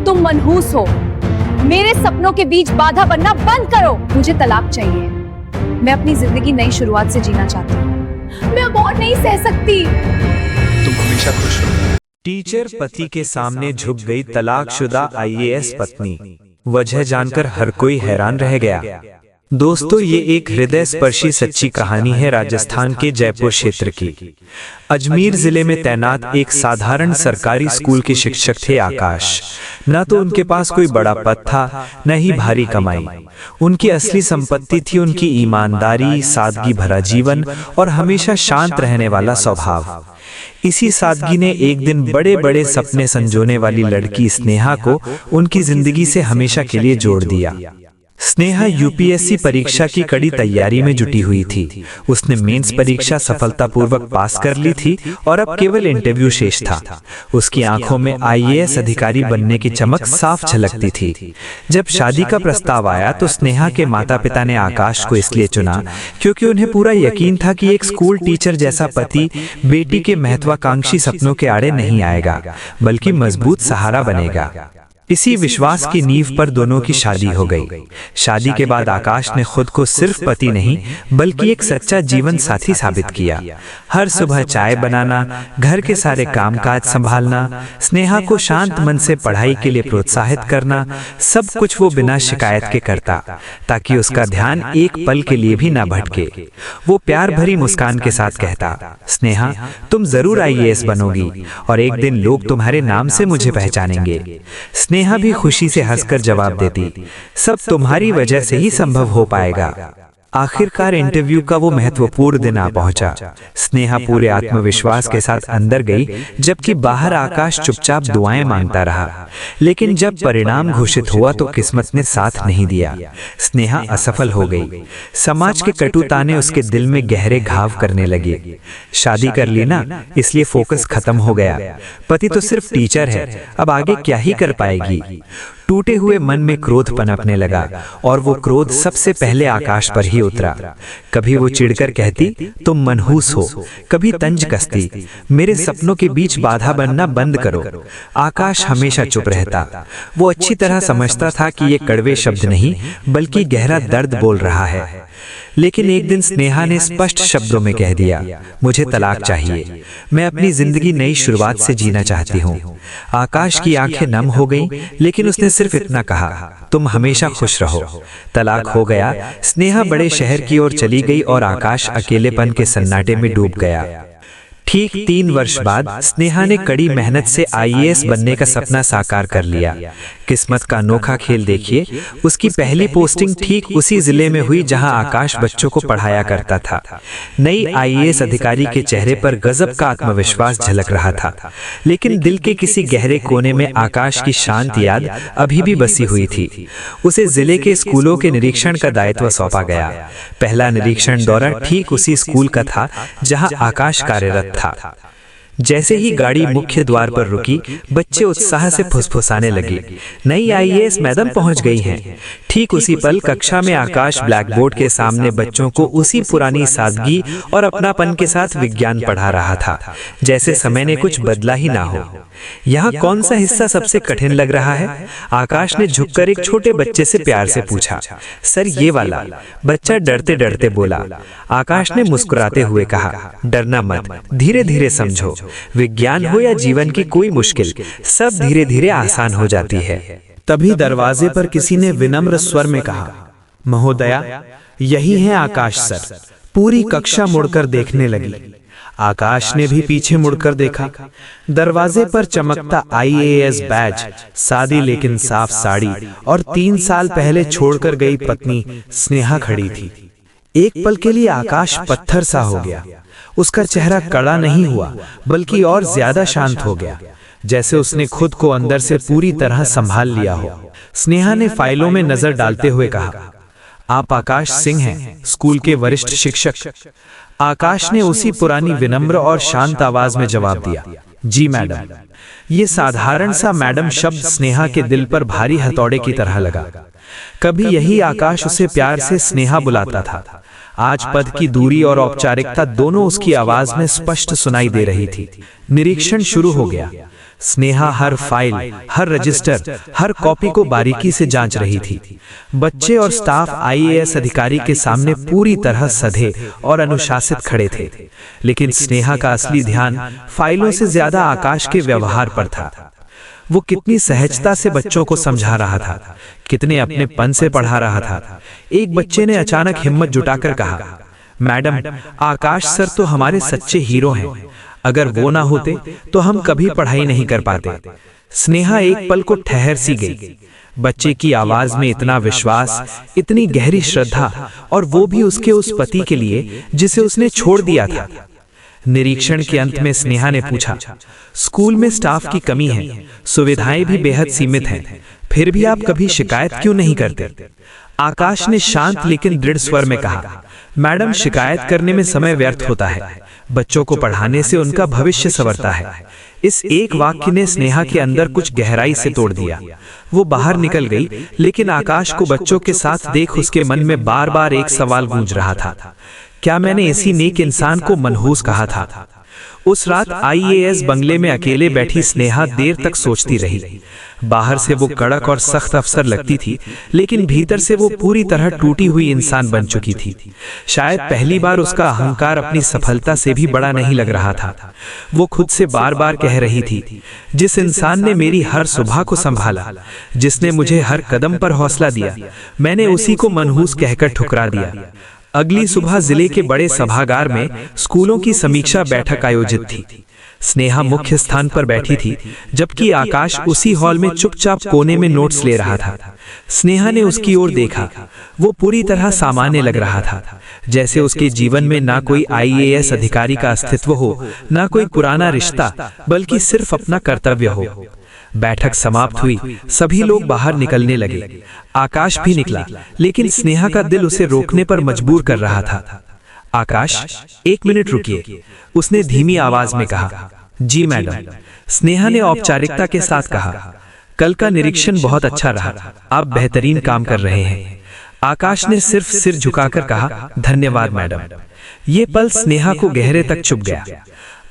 तुम मनहूस हो। मेरे सपनों के बीच बाधा बनना बंद करो। मुझे तलाक चाहिए। मैं अपनी जिंदगी नई शुरुआत से जीना चाहती हूँ। मैं अब और नहीं सह सकती। तुम हमेशा खुश रहो। टीचर पति के सामने झुक गई तलाकशुदा आईएएस पत्नी। वजह जानकर हर कोई हैरान रह गया। दोस्तों, ये एक हृदय स्पर्शी सच्ची कहानी है राजस्थान के जयपुर क्षेत्र की। अजमेर जिले में तैनात एक साधारण सरकारी स्कूल के शिक्षक थे आकाश। न तो उनके पास कोई बड़ा पद था, न ही भारी कमाई। उनकी असली संपत्ति थी उनकी ईमानदारी, सादगी भरा जीवन और हमेशा शांत रहने वाला स्वभाव। इसी सादगी ने एक दिन बड़े बड़े सपने संजोने वाली लड़की स्नेहा को उनकी जिंदगी से हमेशा के लिए जोड़ दिया। स्नेहा यूपीएससी परीक्षा की कड़ी तैयारी में जुटी हुई थी। उसने मेंस परीक्षा सफलतापूर्वक पास कर ली थी और अब केवल इंटरव्यू शेष था। उसकी आंखों में आईएएस अधिकारी बनने की चमक साफ झलकती थी। जब शादी का प्रस्ताव आया तो स्नेहा के माता पिता ने आकाश को इसलिए चुना क्योंकि उन्हें पूरा यकीन था कि एक स्कूल टीचर जैसा पति बेटी के महत्वाकांक्षी सपनों के आड़े नहीं आएगा, बल्कि मजबूत सहारा बनेगा। इसी विश्वास की नींव पर दोनों की शादी हो गई। शादी के बाद आकाश ने खुद को सिर्फ पति नहीं बल्कि एक सच्चा जीवन साथी साबित किया। हर सुबह चाय बनाना, घर के सारे कामकाज संभालना, स्नेहा को शांत मन से पढ़ाई के लिए प्रोत्साहित करना, सब कुछ वो बिना शिकायत के करता ताकि उसका ध्यान एक पल के लिए भी ना भटके। वो प्यार भरी मुस्कान के साथ कहता, स्नेहा, तुम जरूर आईएएस बनोगी और एक दिन लोग तुम्हारे नाम से मुझे पहचानेंगे। स्नेहा भी खुशी से हंसकर जवाब देती, सब तुम्हारी वजह से ही संभव हो पाएगा। आखिरकार इंटरव्यू का वो महत्वपूर्ण दिन आ पहुंचा। स्नेहा पूरे आत्मविश्वास के साथ अंदर गई, जबकि बाहर आकाश चुपचाप दुआएं मांगता रहा। लेकिन जब परिणाम घोषित हुआ तो किस्मत ने साथ नहीं दिया। स्नेहा असफल हो गई। समाज के कटु ताने उसके दिल में गहरे घाव करने लगे। शादी कर ली ना, इसलिए फोकस खत्म हो गया। पति तो सिर्फ टीचर है, अब आगे क्या ही कर पाएगी। टूटे हुए मन में क्रोध पनपने लगा और वो क्रोध सबसे पहले आकाश पर ही उतरा। कभी वो चिढ़कर कहती, तुम मनहूस हो, कभी तंज कसती, मेरे सपनों के बीच बाधा बनना बंद करो। आकाश हमेशा चुप रहता। वो अच्छी तरह समझता था कि ये कड़वे शब्द नहीं बल्कि गहरा दर्द बोल रहा है। लेकिन एक दिन स्नेहा ने स्पष्ट शब्दों में कह दिया, मुझे तलाक चाहिए, मैं अपनी जिंदगी नई शुरुआत से जीना चाहती हूँ। आकाश की आंखें नम हो गईं, लेकिन उसने सिर्फ इतना कहा, तुम हमेशा खुश रहो। तलाक हो गया। स्नेहा बड़े शहर की ओर चली गई और आकाश अकेलेपन के सन्नाटे में डूब गया। ठीक 3 वर्ष बाद स्नेहा ने कड़ी मेहनत से आईएएस बनने का सपना साकार कर लिया। किस्मत का अनोखा खेल देखिए, उसकी पहली पोस्टिंग ठीक उसी जिले में हुई जहां आकाश बच्चों को पढ़ाया करता था। नई आईएएस अधिकारी के चेहरे पर गजब का आत्मविश्वास झलक रहा था, लेकिन दिल के किसी गहरे कोने में आकाश की शांत याद अभी भी बसी हुई थी। उसे जिले के स्कूलों के निरीक्षण का दायित्व सौंपा गया। पहला निरीक्षण दौरा ठीक उसी स्कूल का था जहां आकाश कार्यरत था। जैसे ही गाड़ी मुख्य द्वार पर रुकी, बच्चे उत्साह से फुसफुसाने लगे, नई आईएएस मैडम पहुंच गई हैं। ठीक उसी पल कक्षा में आकाश ब्लैक बोर्ड के सामने बच्चों को उसी पुरानी सादगी और अपनापन के साथ विज्ञान पढ़ा रहा था, जैसे समय ने कुछ बदला ही ना हो। यहाँ कौन सा हिस्सा सबसे कठिन लग रहा है? आकाश ने झुककर एक छोटे बच्चे से प्यार से पूछा। सर, ये वाला। बच्चा डरते डरते बोला। आकाश ने मुस्कुराते हुए कहा, डरना मत, धीरे धीरे समझो। विज्ञान हो या जीवन की कोई मुश्किल, सब धीरे धीरे आसान हो जाती है। तभी दरवाजे पर किसी ने विनम्र स्वर में कहा, महोदया, यही है आकाश सर। पूरी कक्षा मुड़कर देखने लगी। आकाश ने भी पीछे मुड़कर देखा। दरवाजे पर चमकता आईएएस बैज, सादी लेकिन साफ साड़ी और 3 साल पहले छोड़कर गई पत्नी स्नेहा खड़ी थी। एक पल के लिए आकाश पत्थर सा हो गया। उसका चेहरा कड़ा नहीं हुआ बल्कि और ज्यादा शांत हो गया, जैसे उसने खुद को अंदर से पूरी तरह संभाल लिया हो। स्नेहा ने फाइलों में नजर डालते हुए कहा, आप आकाश सिंह हैं, स्कूल के वरिष्ठ शिक्षक। आकाश ने उसी पुरानी विनम्र और शांत आवाज में जवाब दिया, जी मैडम। ये साधारण सा मैडम शब्द स्नेहा के दिल पर भारी हथौड़े की तरह लगा। कभी यही आकाश उसे प्यार से स्नेहा बुलाता था। आज पद की दूरी और औपचारिकता दोनों उसकी आवाज में स्पष्ट सुनाई दे रही थी। निरीक्षण शुरू हो गया। स्नेहा हर फाइल, हर रजिस्टर, हर कॉपी को बारीकी से जांच रही थी। बच्चे और स्टाफ आईएएस अधिकारी के सामने पूरी तरह सधे और अनुशासित खड़े थे, लेकिन स्नेहा का असली ध्यान फाइलों से ज्यादा आकाश के व्यवहार पर था। वो कितनी सहजता से बच्चों को समझा रहा था, कितने अपनेपन से पढ़ा रहा था। एक बच्चे ने अचानक हिम्मत जुटाकर कहा, मैडम, आकाश सर तो हमारे सच्चे हीरो हैं। अगर वो ना होते तो हम कभी पढ़ाई नहीं कर पाते। स्नेहा एक पल को ठहर सी गई। बच्चे की आवाज में इतना विश्वास, इतनी गहरी श्रद्धा, और वो भी उसके उस पति के लिए जिसे उसने छोड़ दिया था। निरीक्षण के अंत में स्नेहा ने पूछा, स्कूल में स्टाफ की कमी है, सुविधाएं भी बेहद सीमित हैं, फिर भी आप कभी शिकायत क्यों नहीं करते? आकाश ने शांत लेकिन दृढ़ स्वर में कहा, मैडम, शिकायत करने में समय व्यर्थ होता है, बच्चों को पढ़ाने से उनका भविष्य संवरता है। इस एक वाक्य ने स्नेहा के अंदर कुछ गहराई से तोड़ दिया। वो बाहर निकल गई, लेकिन आकाश को बच्चों के साथ देख उसके मन में बार बार एक सवाल गूंज रहा था, क्या मैंने इसी नेक इंसान को मनहूस कहा था? उस रात आईएएस बंगले में अकेले बैठी स्नेहा देर तक सोचती रही। बाहर से वो कड़क और सख्त अफसर लगती थी, लेकिन भीतर से वो पूरी तरह टूटी हुई इंसान बन चुकी थी। शायद पहली बार उसका अहंकार अपनी सफलता से भी बड़ा नहीं लग रहा था। वो खुद से बार बार कह रही थी, जिस इंसान ने मेरी हर सुबह को संभाला, जिसने मुझे हर कदम पर हौसला दिया, मैंने उसी को मनहूस कहकर ठुकरा दिया। अगली सुबह जिले के बड़े सभागार में स्कूलों की समीक्षा बैठक आयोजित थी। स्नेहा मुख्य स्थान पर बैठी थी, जबकि आकाश उसी हॉल में चुपचाप कोने में नोट्स ले रहा था। स्नेहा ने उसकी ओर देखा। वो पूरी तरह सामान्य लग रहा था, जैसे उसके जीवन में ना कोई आईएएस अधिकारी का अस्तित्व हो, ना कोई पुराना रिश्ता, बल्कि सिर्फ अपना कर्तव्य हो। बैठक समाप्त हुई, सभी लोग बाहर निकलने लगे। आकाश भी निकला, लेकिन स्नेहा का दिल उसे रोकने पर मजबूर कर रहा था। आकाश, 1 मिनट रुकिए, उसने धीमी आवाज में कहा। जी मैडम, स्नेहा ने औपचारिकता के साथ कहा। कल का निरीक्षण बहुत अच्छा रहा, आप बेहतरीन काम कर रहे हैं। आकाश ने सिर्फ सिर झुकाकर कहा, धन्यवाद मैडम। ये पल स्नेहा को गहरे तक चुभ गया।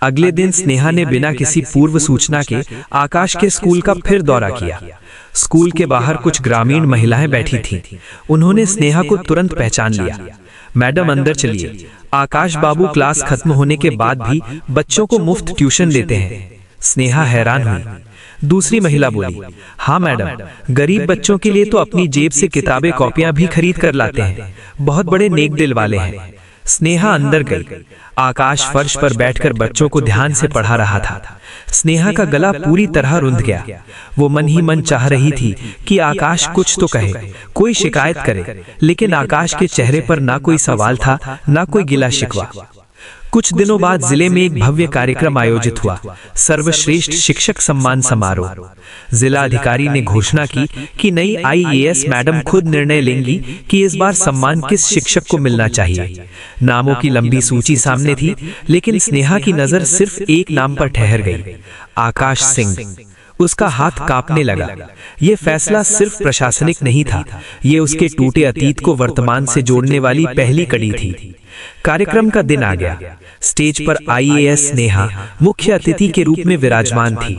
अगले दिन स्नेहा ने बिना किसी पूर्व सूचना के आकाश के स्कूल का फिर दौरा किया। स्कूल के बाहर कुछ ग्रामीण महिलाएं बैठी थीं। उन्होंने स्नेहा को तुरंत पहचान लिया। मैडम, अंदर चलिए, आकाश बाबू क्लास खत्म होने के बाद भी बच्चों को मुफ्त ट्यूशन देते हैं। स्नेहा हैरान हुई। दूसरी महिला बोली, हाँ मैडम, गरीब बच्चों के लिए तो अपनी जेब से किताबें कॉपियां भी खरीद कर लाते हैं, बहुत बड़े नेक दिल वाले हैं। स्नेहा अंदर गई। आकाश फर्श पर बैठकर बच्चों को ध्यान से पढ़ा रहा था। स्नेहा का गला पूरी तरह रुंध गया। वो मन ही मन चाह रही थी कि आकाश कुछ तो कहे, कोई शिकायत करे, लेकिन आकाश के चेहरे पर ना कोई सवाल था, ना कोई गिला शिकवा। कुछ दिनों बाद जिले में एक भव्य कार्यक्रम आयोजित हुआ, सर्वश्रेष्ठ शिक्षक सम्मान समारोह। जिला अधिकारी ने घोषणा की कि नई आईएएस मैडम खुद निर्णय लेंगी कि इस बार सम्मान किस शिक्षक को मिलना चाहिए। नामों की लंबी सूची सामने थी, लेकिन स्नेहा की नजर सिर्फ एक नाम पर ठहर गई, आकाश सिंह। उसका हाथ कांपने लगा। ये फैसला सिर्फ प्रशासनिक नहीं था, ये उसके टूटे अतीत को वर्तमान से जोड़ने वाली पहली कड़ी थी। कार्यक्रम का दिन आ गया। स्टेज पर आईएएस स्नेहा मुख्य अतिथि के रूप में विराजमान थी।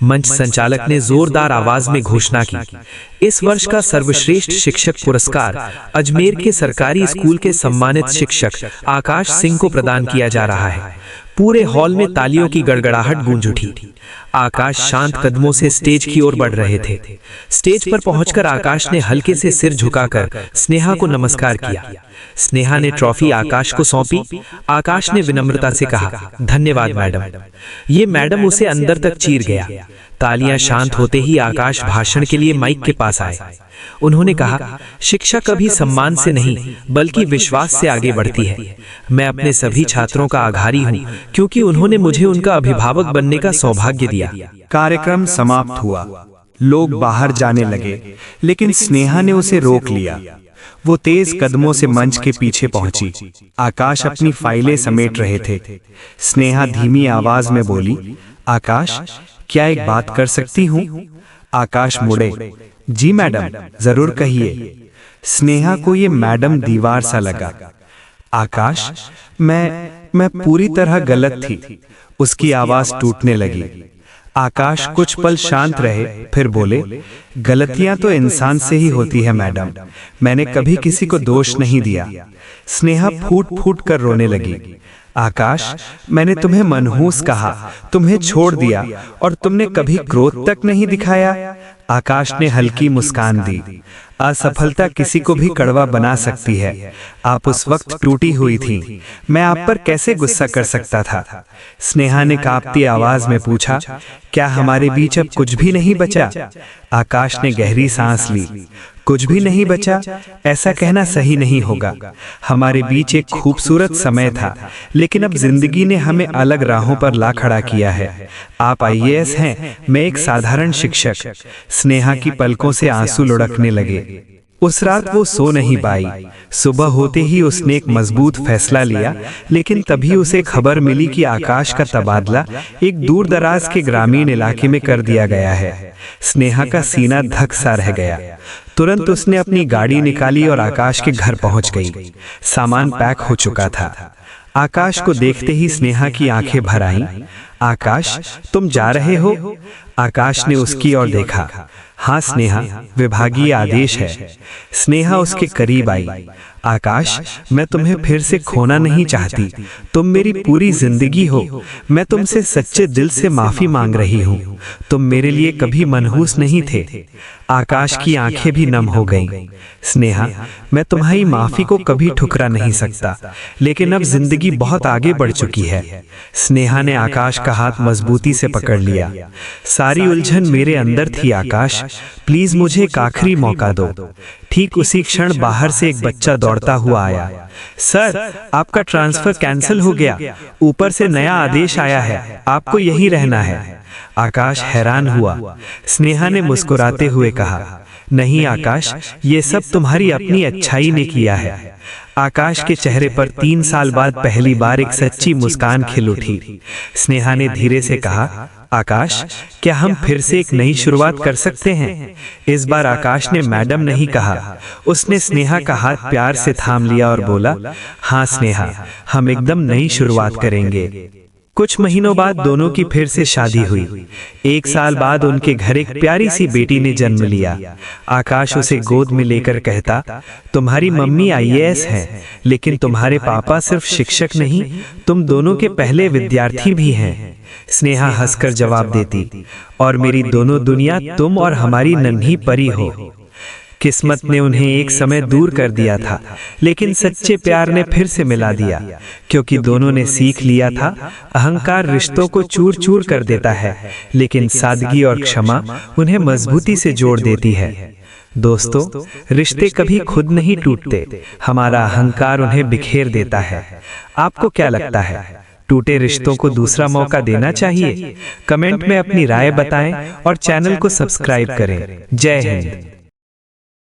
मंच संचालक ने जोरदार आवाज में घोषणा की, इस वर्ष का सर्वश्रेष्ठ शिक्षक पुरस्कार अजमेर के सरकारी स्कूल के सम्मानित शिक्षक आकाश सिंह को प्रदान किया जा रहा है। पूरे हॉल में तालियों की गड़गड़ाहट गूंज उठी। आकाश शांत कदमों से स्टेज की ओर बढ़ रहे थे। स्टेज पर पहुंचकर आकाश ने हल्के से सिर झुकाकर स्नेहा को नमस्कार किया। स्नेहा ने ट्रॉफी आकाश को सौंपी। आकाश ने विनम्रता से कहा, धन्यवाद मैडम। ये मैडम उसे अंदर तक चीर गया। तालियां शांत होते ही आकाश भाषण के लिए माइक के पास आए। उन्होंने कहा, शिक्षा कभी सम्मान से नहीं बल्कि विश्वास से आगे बढ़ती है। मैं अपने सभी छात्रों का आभारी हूँ, क्योंकि उन्होंने मुझे उनका अभिभावक बनने का सौभाग्य दिया। कार्यक्रम समाप्त हुआ। लोग बाहर जाने लगे, लेकिन स्नेहा ने उसे रोक लिया। वो तेज कदमों से मंच के पीछे पहुंची। आकाश अपनी फाइलें समेट रहे थे। स्नेहा धीमी आवाज में बोली, आकाश, क्या एक बात कर सकती हूँ? आकाश मुड़े। जी मैडम, जरूर कहिए। स्नेहा को ये मैडम दीवार सा लगा। आकाश, मैं पूरी तरह गलत थी। उसकी आवाज टूटने लगी। आकाश कुछ पल शांत रहे, फिर बोले, गलतियां तो इंसान से ही होती है मैडम, मैंने कभी किसी को दोष नहीं दिया। स्नेहा फूट फूट कर रोने लगी। आकाश, मैंने तुम्हें मनहूस कहा, तुम्हें छोड़ दिया और तुमने कभी क्रोध तक नहीं दिखाया। आकाश ने हल्की मुस्कान दी। असफलता किसी को भी कड़वा बना सकती है। आप उस वक्त टूटी हुई थी, मैं आप पर कैसे गुस्सा कर सकता था। स्नेहा ने कांपती आवाज में पूछा, क्या हमारे बीच अब कुछ भी नहीं बचा? आकाश ने गहरी सांस ली। कुछ भी नहीं बचा, ऐसा कहना सही नहीं होगा। हमारे बीच एक खूबसूरत समय था, लेकिन अब जिंदगी ने हमें अलग राहों पर ला खड़ा किया है। आप आईएएस हैं, मैं एक साधारण शिक्षक। स्नेहा की पलकों से आंसू लुढ़कने लगे। उस रात वो सो नहीं पाई। सुबह होते ही उसने एक मजबूत फैसला लिया, लेकिन तभी उसे खबर मिली कि आकाश का तबादला एक दूर दराज के ग्रामीण इलाके में कर दिया गया है। स्नेहा का सीना धक सा रह गया। तुरंत उसने अपनी गाड़ी निकाली और आकाश के घर पहुंच गई। सामान पैक हो चुका था। आकाश को देखते ही स्नेहा की आंखें भर आईं। आकाश, तुम जा रहे हो? आकाश ने उसकी ओर देखा। हाँ स्नेहा, विभागीय आदेश है। स्नेहा उसके करीब आई। आकाश, मैं तुम्हें फिर से खोना नहीं चाहती, तुम मेरी पूरी जिंदगी हो। मैं तुमसे सच्चे दिल से माफी मांग रही हूँ, तुम मेरे लिए कभी मनहूस नहीं थे। आकाश की आंखें भी नम हो गईं। स्नेहा, मैं तुम्हारी माफी को कभी ठुकरा नहीं सकता, लेकिन अब जिंदगी बहुत आगे बढ़ चुकी है। स्नेहा ने आकाश का हाथ मजबूती से पकड़ लिया। सारी उलझन मेरे अंदर थी आकाश, प्लीज मुझे एक आखिरी मौका दो। ठीक उसी क्षण बाहर से एक बच्चा दौड़ता हुआ आया। सर, आपका ट्रांसफर कैंसिल हो गया, ऊपर से नया आदेश आया है, आपको यहीं रहना है। आकाश हैरान हुआ। स्नेहा ने मुस्कुराते हुए कहा, नहीं आकाश, ये सब तुम्हारी अपनी अच्छाई ने किया है। आकाश के चेहरे पर 3 साल बाद पहली बार एक सच्ची मुस्कान खिल उठी। स्नेहा ने धीरे से कहा, आकाश, क्या हम फिर से एक नई शुरुआत कर सकते हैं? इस बार आकाश ने मैडम नहीं कहा, उसने स्नेहा का हाथ प्यार से थाम लिया और बोला, हाँ स्नेहा, हम एकदम नई शुरुआत करेंगे। कुछ महीनों बाद दोनों की फिर से शादी हुई। 1 साल बाद उनके घर एक प्यारी सी बेटी ने जन्म लिया। आकाश उसे गोद में लेकर कहता, तुम्हारी मम्मी आईएएस है, लेकिन तुम्हारे पापा सिर्फ शिक्षक नहीं, तुम दोनों के पहले विद्यार्थी भी हैं। स्नेहा हंसकर जवाब देती, और मेरी दोनों दुनिया तुम और हमारी नन्ही परी हो। किस्मत ने उन्हें एक समय दूर कर दिया था, लेकिन सच्चे प्यार ने फिर से मिला दिया, क्योंकि दोनों ने सीख लिया था, अहंकार रिश्तों को चूर चूर कर देता है, लेकिन सादगी और क्षमा उन्हें मजबूती से जोड़ देती है। दोस्तों, रिश्ते कभी खुद नहीं टूटते, हमारा अहंकार उन्हें बिखेर देता है। आपको क्या लगता है, टूटे रिश्तों को दूसरा मौका देना चाहिए? कमेंट में अपनी राय बताएं और चैनल को सब्सक्राइब करें। जय हिंद।